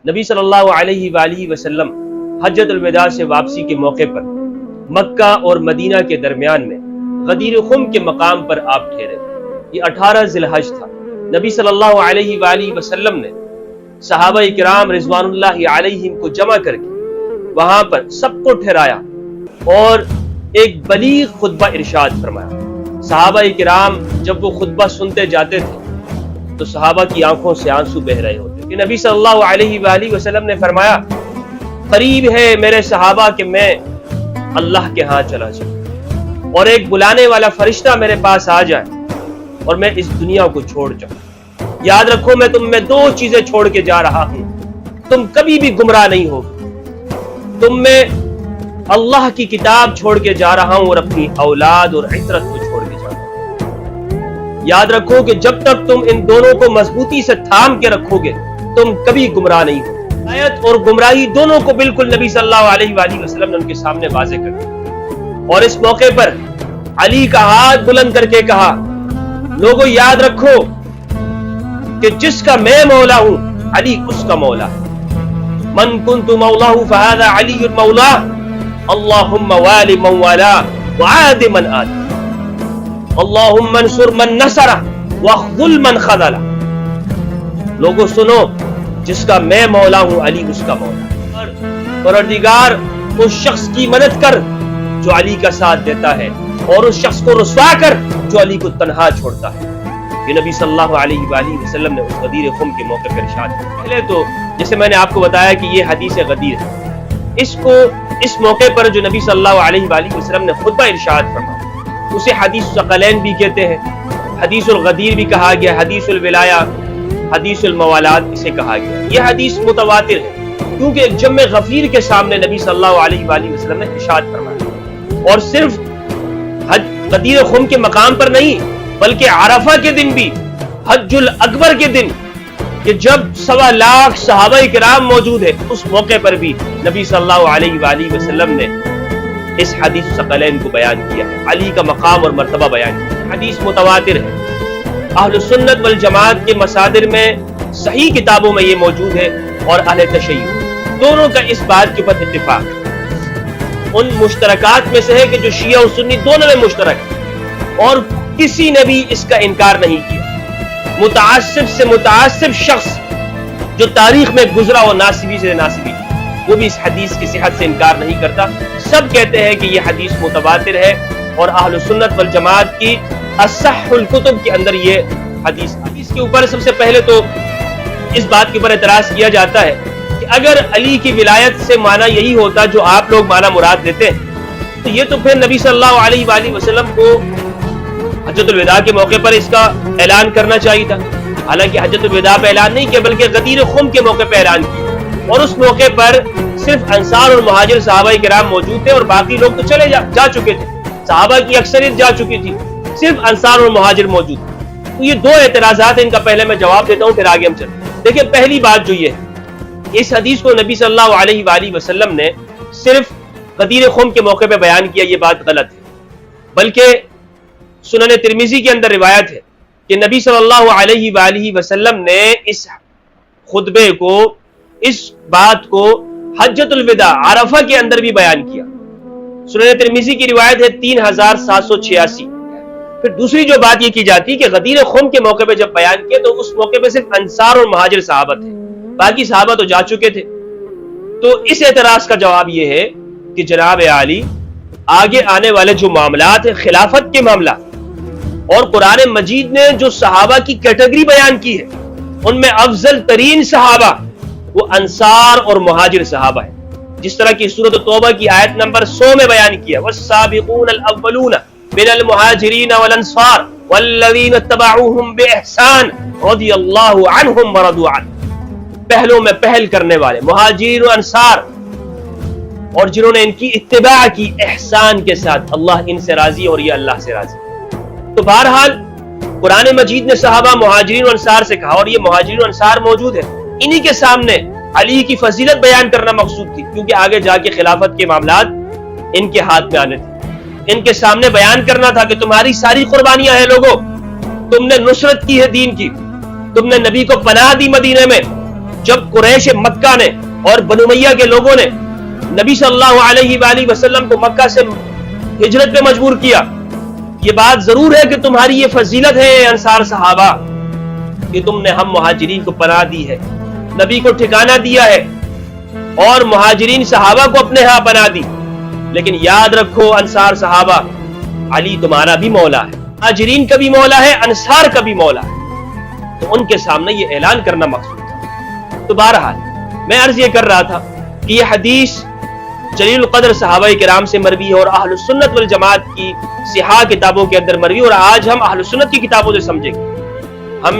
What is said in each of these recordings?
نبی صلی اللہ علیہ وآلہ وسلم حجۃ الوداع سے واپسی کے موقع پر مکہ اور مدینہ کے درمیان میں غدیر خم کے مقام پر آپ ٹھہرے۔ یہ 18 ذی الحج تھا۔ نبی صلی اللہ علیہ وآلہ وسلم نے صحابہ کرام رضوان اللہ علیہم کو جمع کر کے وہاں پر سب کو ٹھہرایا اور ایک بلیغ خطبہ ارشاد فرمایا۔ صحابہ کرام جب وہ خطبہ سنتے جاتے تھے تو صحابہ کی آنکھوں سے آنسو بہ رہے ہوتے کہ نبی صلی اللہ علیہ وآلہ وسلم نے فرمایا، قریب ہے میرے صحابہ کہ میں اللہ کے ہاں چلا جاؤں اور ایک بلانے والا فرشتہ میرے پاس آ جائے اور میں اس دنیا کو چھوڑ جاؤں۔ یاد رکھو میں تم میں 2 چیزیں چھوڑ کے جا رہا ہوں، تم کبھی بھی گمراہ نہیں ہوگے۔ تم میں اللہ کی کتاب چھوڑ کے جا رہا ہوں اور اپنی اولاد اور عترت کو چھوڑ کے جا رہا ہوں۔ یاد رکھو کہ جب تک تم ان دونوں کو مضبوطی سے تھام کے رکھو گے تم کبھی گمراہ نہیں ہوگے۔ ہدایت اور گمراہی دونوں کو بالکل نبی صلی اللہ علیہ وآلہ وسلم نے ان کے سامنے واضح کر دیا اور اس موقع پر علی کا ہاتھ بلند کر کے کہا، لوگوں یاد رکھو کہ جس کا میں مولا ہوں علی اس کا مولا ہے۔ من کنت مولاہ فہذا علی مولا، اللہم والی من والا وعاد من آد، اللہم انصر من نصر واخذل من خذل۔ لوگوں سنو، جس کا میں مولا ہوں علی اس کا مولا ہے۔ پروردگار اس شخص کی مدد کر جو علی کا ساتھ دیتا ہے اور اس شخص کو رسوا کر جو علی کو تنہا چھوڑتا ہے۔ یہ نبی صلی اللہ علیہ وآلہ وسلم نے اس غدیر خم کے موقع پر ارشاد کیا۔ پہلے تو جیسے میں نے آپ کو بتایا کہ یہ حدیث غدیر ہے، اس موقع پر جو نبی صلی اللہ علیہ وآلہ وسلم نے خطبہ ارشاد فرمایا اسے حدیث ثقلین بھی کہتے ہیں، حدیث الغدیر بھی کہا گیا، حدیث الولایہ، حدیث الموالات اسے کہا گیا۔ یہ حدیث متواتر ہے کیونکہ ایک جمع غفیر کے سامنے نبی صلی اللہ علیہ وآلہ وسلم نے ارشاد فرمایا، اور صرف غدیر خم کے مقام پر نہیں بلکہ عرفہ کے دن بھی، حج الاکبر کے دن کہ جب 1.25 لاکھ صحابہ کرام موجود ہیں، اس موقع پر بھی نبی صلی اللہ علیہ وآلہ وسلم نے اس حدیث ثقلین کو بیان کیا ہے، علی کا مقام اور مرتبہ بیان کیا۔ حدیث متواتر ہے، اہل سنت والجماعت کے مصادر میں صحیح کتابوں میں یہ موجود ہے، اور اہل تشیع دونوں کا اس بات کے اوپر اتفاق ہے۔ ان مشترکات میں سے ہے کہ جو شیعہ و سنی دونوں میں مشترک ہے اور کسی نے بھی اس کا انکار نہیں کیا۔ متعصب سے متعصب شخص جو تاریخ میں گزرا ہو، ناصبی سے ناصبی، وہ بھی اس حدیث کی صحت سے انکار نہیں کرتا۔ سب کہتے ہیں کہ یہ حدیث متواتر ہے اور اہل سنت والجماعت کی اصح الکتب کے اندر یہ حدیث کے اوپر سب سے پہلے تو اس بات کے اوپر اعتراض کیا جاتا ہے کہ اگر علی کی ولایت سے معنی یہی ہوتا جو آپ لوگ معنی مراد دیتے ہیں تو یہ تو پھر نبی صلی اللہ علیہ وآلہ وسلم کو حجۃ الوداع کے موقع پر اس کا اعلان کرنا چاہیے تھا۔ حالانکہ حجۃ الوداع پہ اعلان نہیں کیا بلکہ غدیر خم کے موقع پہ اعلان کیا، اور اس موقع پر صرف انصار اور مہاجر صحابہ کرام موجود تھے اور باقی لوگ تو چلے جا چکے تھے، صحابہ کی اکثریت جا چکی تھی، صرف انصار اور مہاجر موجود تھے۔ تو یہ 2 اعتراضات ہیں، ان کا پہلے میں جواب دیتا ہوں پھر آگے ہم چلتے ہیں۔ دیکھیں پہلی بات جو یہ ہے، اس حدیث کو نبی صلی اللہ علیہ وآلہ وسلم نے صرف غدیر خم کے موقع پہ بیان کیا، یہ بات غلط ہے، بلکہ سنن ترمذی کے اندر روایت ہے کہ نبی صلی اللہ علیہ وآلہ وسلم نے اس خطبے کو، اس بات کو حجۃ الوداع عرفہ کے اندر بھی بیان کیا۔ سنن ترمذی کی روایت ہے 3786۔ پھر دوسری جو بات یہ کی جاتی کہ غدیر خم کے موقع پہ جب بیان کیا تو اس موقع پہ صرف انصار اور مہاجر صحابہ تھے، باقی صحابہ تو جا چکے تھے۔ تو اس اعتراض کا جواب یہ ہے کہ جناب عالی آگے آنے والے جو معاملات ہیں، خلافت کے معاملات، اور قرآن مجید نے جو صحابہ کی کیٹیگری بیان کی ہے ان میں افضل ترین صحابہ وہ انصار اور مہاجر صحابہ ہیں، جس طرح کی سورۃ توبہ کی آیت نمبر 100 میں بیان کیا، والسابقون الاولون من المہاجرین والانصار والذین اتبعوہم باحسان رضی اللہ عنہم ورضوا عنہ۔ پہلوں میں پہل کرنے والے مہاجرین و انصار، اور جنہوں نے ان کی اتباع کی احسان کے ساتھ، اللہ ان سے راضی اور یہ اللہ سے راضی۔ تو بہرحال قرآن مجید نے صحابہ مہاجرین و انصار سے کہا، اور یہ مہاجرین و انصار موجود ہے، انہی کے سامنے علی کی فضیلت بیان کرنا مقصود تھی، کیونکہ آگے جا کے خلافت کے معاملات ان کے ہاتھ میں آنے تھے۔ ان کے سامنے بیان کرنا تھا کہ تمہاری ساری قربانیاں ہیں لوگوں، تم نے نصرت کی ہے دین کی، تم نے نبی کو پناہ دی مدینے میں، جب قریش مکہ نے اور بنو امیہ کے لوگوں نے نبی صلی اللہ علیہ وآلہ وسلم کو مکہ سے ہجرت پہ مجبور کیا، یہ بات ضرور ہے کہ تمہاری یہ فضیلت ہے انصار صحابہ کہ تم نے ہم مہاجرین کو پناہ دی ہے، نبی کو ٹھکانہ دیا ہے اور مہاجرین صحابہ کو اپنے ہاں پناہ دی، لیکن یاد رکھو انصار صحابہ علی تمہارا بھی مولا ہے، مہاجرین کا بھی مولا ہے، انصار کا بھی مولا ہے، تو ان کے سامنے یہ اعلان کرنا مقصود تھا۔ تو بہرحال میں عرض یہ کر رہا تھا کہ یہ حدیث جلیل القدر صحابہ کرام سے مروی ہے اور اہل السنت والجماعت کی صحاح کتابوں کے اندر مروی، اور آج ہم اہل السنت کی کتابوں سے سمجھیں گے۔ ہم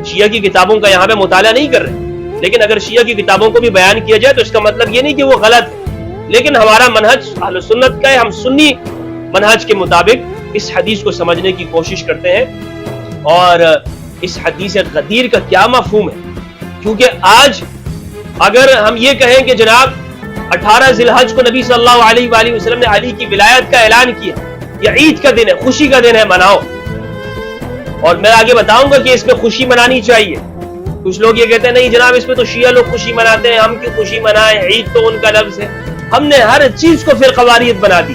شیعہ کی کتابوں کا یہاں پہ مطالعہ نہیں کر رہے، لیکن اگر شیعہ کی کتابوں کو بھی بیان کیا جائے تو اس کا مطلب یہ نہیں کہ وہ غلط ہے، لیکن ہمارا منہج اہل السنت کا ہے، ہم سنی منہج کے مطابق اس حدیث کو سمجھنے کی کوشش کرتے ہیں۔ اور اس حدیث غدیر کا کیا مفہوم ہے، کیونکہ آج اگر ہم یہ کہیں کہ جناب 18 ذی الحج کو نبی صلی اللہ علیہ وآلہ وسلم نے علی کی ولایت کا اعلان کیا، یہ عید کا دن ہے، خوشی کا دن ہے، مناؤ، اور میں آگے بتاؤں گا کہ اس میں خوشی منانی چاہیے۔ کچھ لوگ یہ کہتے ہیں نہیں جناب اس میں تو شیعہ لوگ خوشی مناتے ہیں، ہم کیوں خوشی منائیں، عید تو ان کا لفظ ہے۔ ہم نے ہر چیز کو فرقہ واریت بنا دی،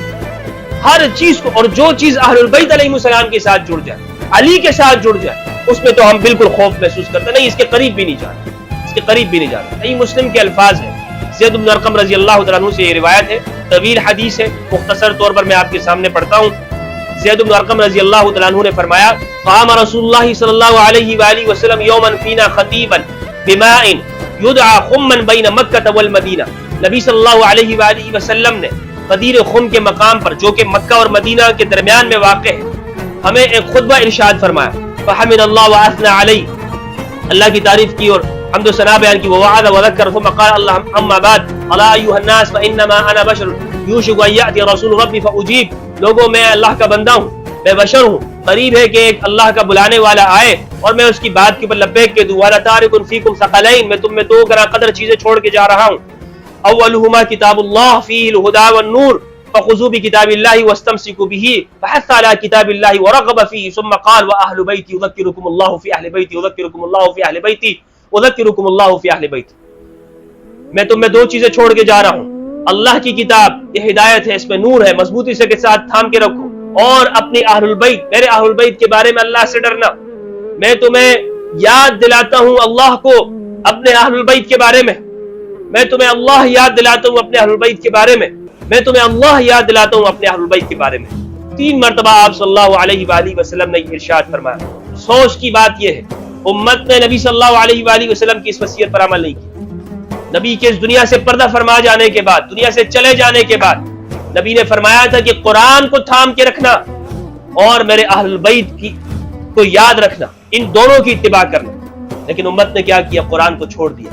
ہر چیز کو، اور جو چیز اہل البیت علیہ السلام کے ساتھ جڑ جائے، علی کے ساتھ جڑ جائے، اس میں تو ہم بالکل خوف محسوس کرتے نہیں، اس کے قریب بھی نہیں جاتے، اس کے قریب بھی نہیں جاتے۔ صحیح مسلم کے الفاظ ہیں، زید بن ارقم رضی اللہ تعالیٰ عنہ سے یہ روایت ہے، طویل حدیث ہے، مختصر طور پر میں آپ کے سامنے پڑھتا ہوں۔ زید بن ارقم رضی اللہ تعالیٰ عنہ نے فرمایا قام رسول اللہ صلی اللہ علیہ وآلہ وسلم یوما فینا خطیبا بماء یدعى خما بین مکہ والمدینہ، نبی صلی اللہ علیہ وآلہ وسلم نے غدیر خم کے مقام پر جو کہ مکہ اور مدینہ کے درمیان میں واقع ہے ہمیں ایک خطبہ ارشاد فرمایا، فحمد اللہ واثنى علیہ، اللہ کی تعریف کی اور حمد و ثنا بیان کی، ووعظ وذکر، ثم قال اللهم اما بعد الا ایھا الناس فانما انا بشر یوشک ان یاتی رسول ربی فاجیب، لوگوں میں اللہ کا بندہ ہوں، میں بشر ہوں، قریب ہے کہ ایک اللہ کا بلانے والا آئے اور میں اس کی بات کے اوپر لبیک کہہ دوں، وانا تارک فیکم ثقلین، میں تم میں دو گراں قدر چیزیں چھوڑ کے جا رہا ہوں، اولہما کتاب اللہ فیہ الہدی والنور فخذوا بکتاب اللہ واستمسکوا بہ، فحث علی کتاب اللہ ورغب فیہ، ثم قال واہل بیتی یذکرکم اللہ فی اہل بیتی یذکرکم اللہ فی اہل بیتی اذکرکم اللہ فی اہل بیت، میں تم میں دو چیزیں چھوڑ کے جا رہا ہوں، اللہ کی کتاب یہ ہدایت ہے، اس میں نور ہے، مضبوطی سے کے ساتھ تھام کے رکھو، اور اپنی اہل البیت، میرے اہل البیت کے بارے میں اللہ سے ڈرنا، میں تمہیں یاد دلاتا ہوں اللہ کو اپنے اہل البیت کے بارے میں تمہیں اللہ یاد دلاتا ہوں اپنے اہل البیت کے بارے میں تمہیں اللہ یاد دلاتا ہوں اپنے اہل البیت کے بارے میں۔ 3 مرتبہ آپ صلی اللہ علیہ وآلہ وسلم نے ارشاد فرمایا۔ سوچ کی بات یہ ہے، امت نے نبی صلی اللہ علیہ وآلہ وسلم کی اس وصیت پر عمل نہیں کیا۔ نبی کے اس دنیا سے پردہ فرما جانے کے بعد، دنیا سے چلے جانے کے بعد، نبی نے فرمایا تھا کہ قرآن کو تھام کے رکھنا اور میرے اہل بیت کی کو یاد رکھنا، ان دونوں کی اتباع کرنا، لیکن امت نے کیا کیا، قرآن کو چھوڑ دیا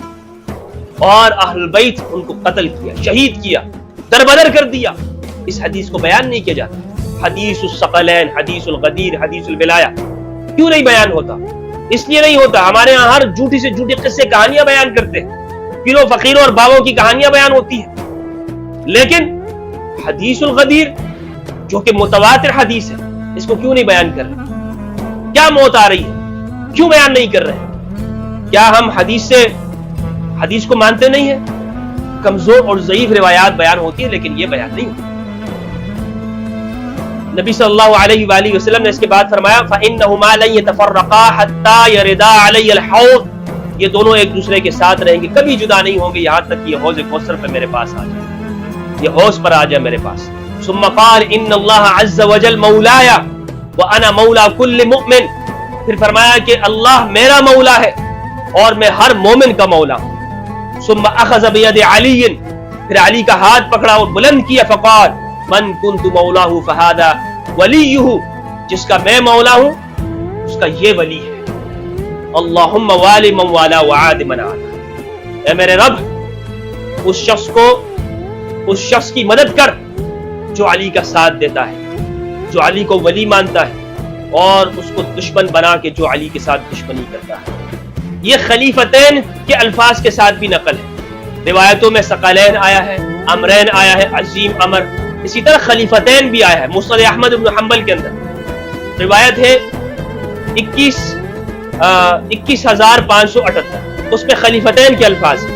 اور اہل بیت ان کو قتل کیا، شہید کیا، دربدر کر دیا۔ اس حدیث کو بیان نہیں کیا جاتا، حدیث الثقلین، حدیث الغدیر، حدیث الولایہ کیوں نہیں بیان ہوتا؟ اس لیے نہیں ہوتا، ہمارے ہاں ہر جھوٹی سے جھوٹی قصے کہانیاں بیان کرتے ہیں، پیروں فقیروں اور باووں کی کہانیاں بیان ہوتی ہیں، لیکن حدیث الغدیر جو کہ متواتر حدیث ہے اس کو کیوں نہیں بیان کر رہے؟ کیا موت آ رہی ہے، کیوں بیان نہیں کر رہے؟ کیا ہم حدیث کو مانتے نہیں ہیں؟ کمزور اور ضعیف روایات بیان ہوتی ہیں لیکن یہ بیان نہیں ہوتی۔ نبی صلی اللہ علیہ وآلہ وسلم نے اس کے بعد فرمایا فَإِنَّهُمَا لَن يَتَفَرَّقَا حَتَّى يَرِدَا عَلَيَّ الْحَوْض، یہ دونوں ایک دوسرے کے ساتھ رہیں گے، کبھی جدا نہیں ہوں گے یہاں تک کہ یہ حوض کوثر پہ میرے پاس آ جائے، یہ حوض پر آ جائے میرے پاس۔ ثم قال ان اللہ عز وجل مولاي وانا مولا كل مؤمن، پھر فرمایا کہ اللہ میرا مولا ہے اور میں ہر مومن کا مولا ہوں۔ ثم اخذ بید علی، پھر علی کا ہاتھ پکڑا اور بلند کیا، فقال من كنت مولاه فهذا وليه، جس کا میں مولا ہوں اس کا یہ ولی ہے۔ اللهم والی من والا وعاد من عاد، اے میرے رب اس شخص کی مدد کر جو علی کا ساتھ دیتا ہے، جو علی کو ولی مانتا ہے، اور اس کو دشمن بنا کے جو علی کے ساتھ دشمنی کرتا ہے۔ یہ خلیفتین کے الفاظ کے ساتھ بھی نقل ہے، روایتوں میں ثقلین آیا ہے، امرین آیا ہے، عظیم امر، اسی طرح خلیفتین بھی آیا ہے۔ مسند احمد بن حنبل کے اندر روایت ہے 21578، اس میں خلیفتین کے الفاظ ہیں۔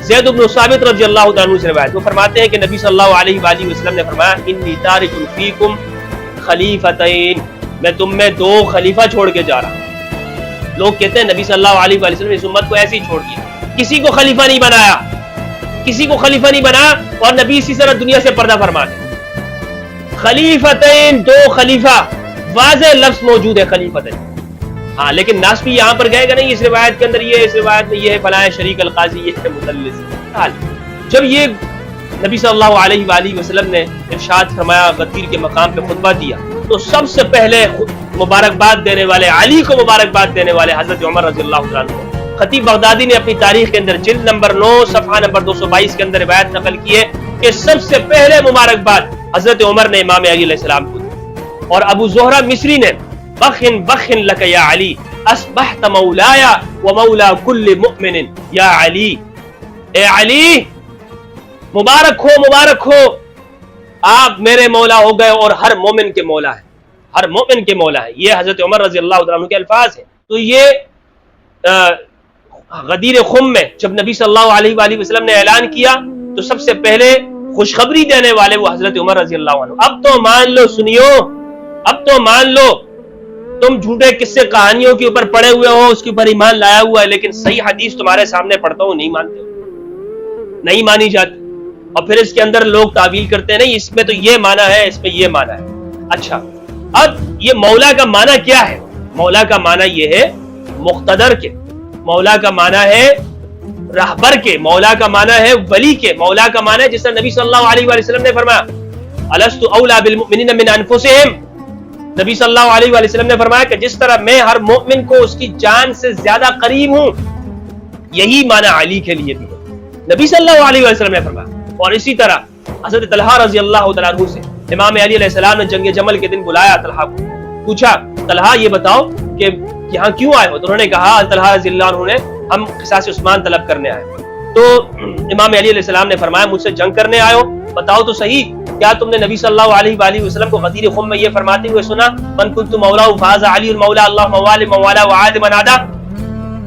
زید بن ثابت رضی اللہ تعالیٰ عنہ سے روایت، وہ فرماتے ہیں کہ نبی صلی اللہ علیہ وآلہ وسلم نے فرمایا انی تارک فیکم خلیفتین، میں تم میں دو خلیفہ چھوڑ کے جا رہا ہوں۔ لوگ کہتے ہیں نبی صلی اللہ علیہ وآلہ وسلم نے اس امت کو ایسے ہی چھوڑ دیا، کسی کو خلیفہ نہیں بنایا، کسی کو خلیفہ نہیں بنایا، اور نبی اسی طرح دنیا سے پردہ فرما دے۔ خلیفتین، دو خلیفہ، واضح لفظ موجود ہے خلیفتین۔ ہاں لیکن ناسبی یہاں پر گئے گا نہیں، اس روایت کے اندر یہ، اس روایت میں یہ ہے فلاں شریک القاضی، یہ ہے مدلس۔ جب یہ نبی صلی اللہ علیہ وآلہ وسلم نے ارشاد فرمایا، غدیر کے مقام پہ خطبہ دیا، تو سب سے پہلے مبارکباد دینے والے، علی کو مبارکباد دینے والے حضرت عمر رضی اللہ عنہ۔ خطیب بغدادی نے اپنی تاریخ کے اندر جلد نمبر 9 صفحہ نمبر 222 کے اندر روایت نقل کی ہے کہ سب سے پہلے مبارکباد حضرت عمر نے امام علی علیہ السلام کو دی، اور ابو زہرہ مصری نے بخن بخن لک یا علی اصبحت مولایا و مولا کل مؤمن یا علی، اے علی مبارک ہو، مبارک ہو، آپ میرے مولا ہو گئے اور ہر مومن کے مولا ہے، ہر مومن کے مولا ہے۔ یہ حضرت عمر رضی اللہ عنہ کے الفاظ ہیں۔ تو یہ غدیر خم میں جب نبی صلی اللہ علیہ وآلہ وسلم نے اعلان کیا تو سب سے پہلے خوشخبری دینے والے وہ حضرت عمر رضی اللہ عنہ۔ اب تو مان لو، سنیو، اب تو مان لو، تم جھوٹے قصے کہانیوں کے اوپر پڑے ہوئے ہو، اس کے اوپر ایمان لایا ہوا ہے، لیکن صحیح حدیث تمہارے سامنے پڑھتا ہوں، نہیں مانتے ہو، نہیں مانی جاتی، اور پھر اس کے اندر لوگ تعویل کرتے ہیں نہیں اس میں تو یہ مانا ہے، اس میں یہ مانا ہے۔ اچھا، اب یہ مولا کا معنی کیا ہے؟ مولا کا معنی یہ ہے مقتدر کے، مولا کا معنی ہے رہبر کے، مولا کا معنی ہے ولی کے، مولا کا معنی ہے جس طرح نبی صلی اللہ علیہ وآلہ وسلم نے فرمایا الست اولا بالمؤمنین من انفسہم، نبی صلی اللہ علیہ وآلہ وسلم نے فرمایا کہ جس طرح میں ہر مومن کو اس کی جان سے زیادہ قریب ہوں، یہی معنی علی کے لیے بھی ہے، نبی صلی اللہ علیہ وسلم نے فرمایا۔ اور اسی طرح حضرت طلحہ رضی اللہ تعالیٰ عنہ سے امام علی علیہ السلام نے جنگ جمل کے دن بلایا طلحہ کو، پوچھا طلحہ یہ بتاؤ کہ یہاں کیوں آئے ہو؟ تو انہوں نے کہا طلحہ رضی اللہ عنہ نے ہم قصاص عثمان طلب کرنے آئے۔ تو امام علی علیہ السلام نے فرمایا مجھ سے جنگ کرنے آئے ہو؟ بتاؤ تو صحیح، کیا تم نے نبی صلی اللہ علیہ وآلہ وسلم کو غدیر خم میں یہ فرماتے ہوئے سنا من کنت مولا فاز علی المولا اللہ موال مولا وعاد من عدا،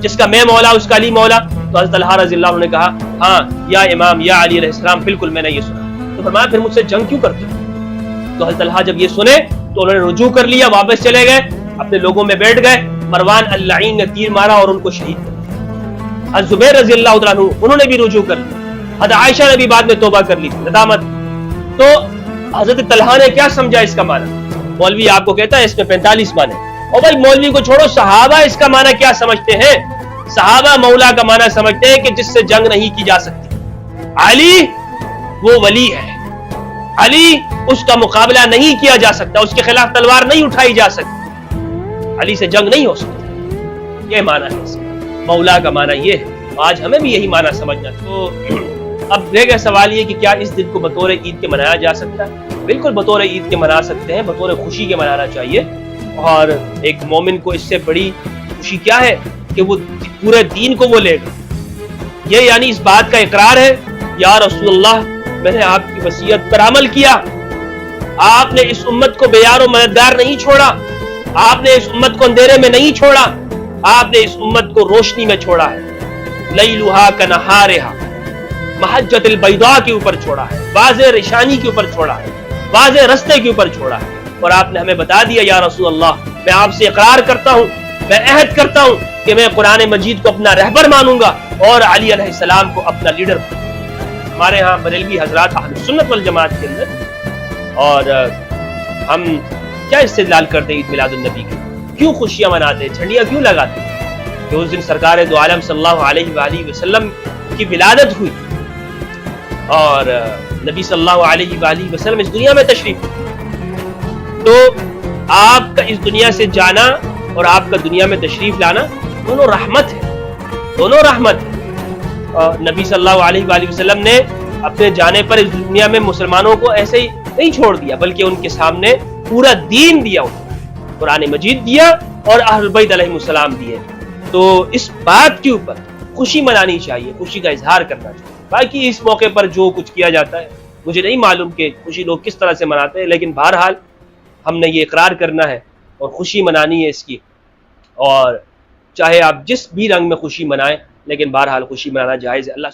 جس کا میں مولا اس کا علی مولا؟ تو حضرت طلحہ رضی اللہ عنہ نے کہا ہاں یا امام یا علی علیہ السلام بالکل میں نے یہ سنا۔ تو فرمایا پھر مجھ سے جنگ کیوں کرتے ہو؟ تو حضرت طلحہ جب یہ سنے تو انہوں نے رجوع کر لیا، واپس چلے گئے، اپنے لوگوں میں بیٹھ گئے۔ مروان اللعین نے تیر مارا اور ان کو شہید کر دیا۔ حضرت زبیر رضی اللہ عنہ انہوں نے بھی رجوع کر لیا، حضرت عائشہ نے بھی بعد میں توبہ کر لی، ندامت۔ تو حضرت طلحہ نے کیا سمجھا اس کا معنی؟ مولوی آپ کو کہتا ہے اس میں 45 معنی، اور بھائی مولوی کو چھوڑو، صحابہ اس کا معنی کیا سمجھتے ہیں؟ صحابہ مولا کا معنی سمجھتے ہیں کہ جس سے جنگ نہیں کی جا سکتی۔ علی وہ ولی ہے، علی اس کا مقابلہ نہیں کیا جا سکتا، اس کے خلاف تلوار نہیں اٹھائی جا سکتی، علی سے جنگ نہیں ہو سکتی، یہ معنی ہے اس کا۔ مولا کا معنی یہ ہے، آج ہمیں بھی یہی معنی سمجھنا۔ تو اب رہ گیا سوال یہ کہ کیا اس دن کو بطور عید کے منایا جا سکتا ہے؟ بالکل بطور عید کے منا سکتے ہیں، بطور خوشی کے منانا چاہیے۔ اور ایک مومن کو اس سے بڑی خوشی کیا ہے کہ وہ پورے دین کو وہ لے گا، یہ یعنی اس بات کا اقرار ہے یا رسول اللہ میں نے آپ کی وصیت پر عمل کیا، آپ نے اس امت کو بے یار و مددگار نہیں چھوڑا، آپ نے اس امت کو اندھیرے میں نہیں چھوڑا، آپ نے اس امت کو روشنی میں چھوڑا ہے، لیلھا کنہارھا، محجۃ البیضاء کے اوپر چھوڑا ہے، واضح نشانی کے اوپر چھوڑا ہے، واضح رستے کے اوپر چھوڑا ہے۔ اور آپ نے ہمیں بتا دیا یا رسول اللہ میں آپ سے اقرار کرتا ہوں، میں عہد کرتا ہوں کہ میں قرآن مجید کو اپنا رہبر مانوں گا اور علی علیہ السلام کو اپنا لیڈر مانوں گا۔ ہمارے ہاں بریلوی حضرات اہل سنت والجماعت کے اندر، اور ہم کیا استدلال کرتے عید میلاد النبی کے، کیوں خوشیاں مناتے، جھنڈیاں کیوں لگاتے کہ اس دن سرکار دو عالم صلی اللہ علیہ وآلہ وسلم کی ولادت ہوئی اور نبی صلی اللہ علیہ وآلہ وسلم اس دنیا میں تشریف۔ تو آپ کا اس دنیا سے جانا اور آپ کا دنیا میں تشریف لانا دونوں رحمت ہے، دونوں رحمت ہے۔ نبی صلی اللہ علیہ وآلہ وسلم نے اپنے جانے پر اس دنیا میں مسلمانوں کو ایسے ہی نہیں چھوڑ دیا، بلکہ ان کے سامنے پورا دین دیا، قرآن مجید دیا اور اہل بیت علیہ السلام دیے۔ تو اس بات کے اوپر خوشی منانی چاہیے، خوشی کا اظہار کرنا چاہیے۔ باقی اس موقع پر جو کچھ کیا جاتا ہے مجھے نہیں معلوم کہ خوشی لوگ کس طرح سے مناتے ہیں، لیکن بہرحال ہم نے یہ اقرار کرنا ہے اور خوشی منانی ہے اس کی، اور چاہے آپ جس بھی رنگ میں خوشی منائیں لیکن بہرحال خوشی منانا جائز ہے. اللہ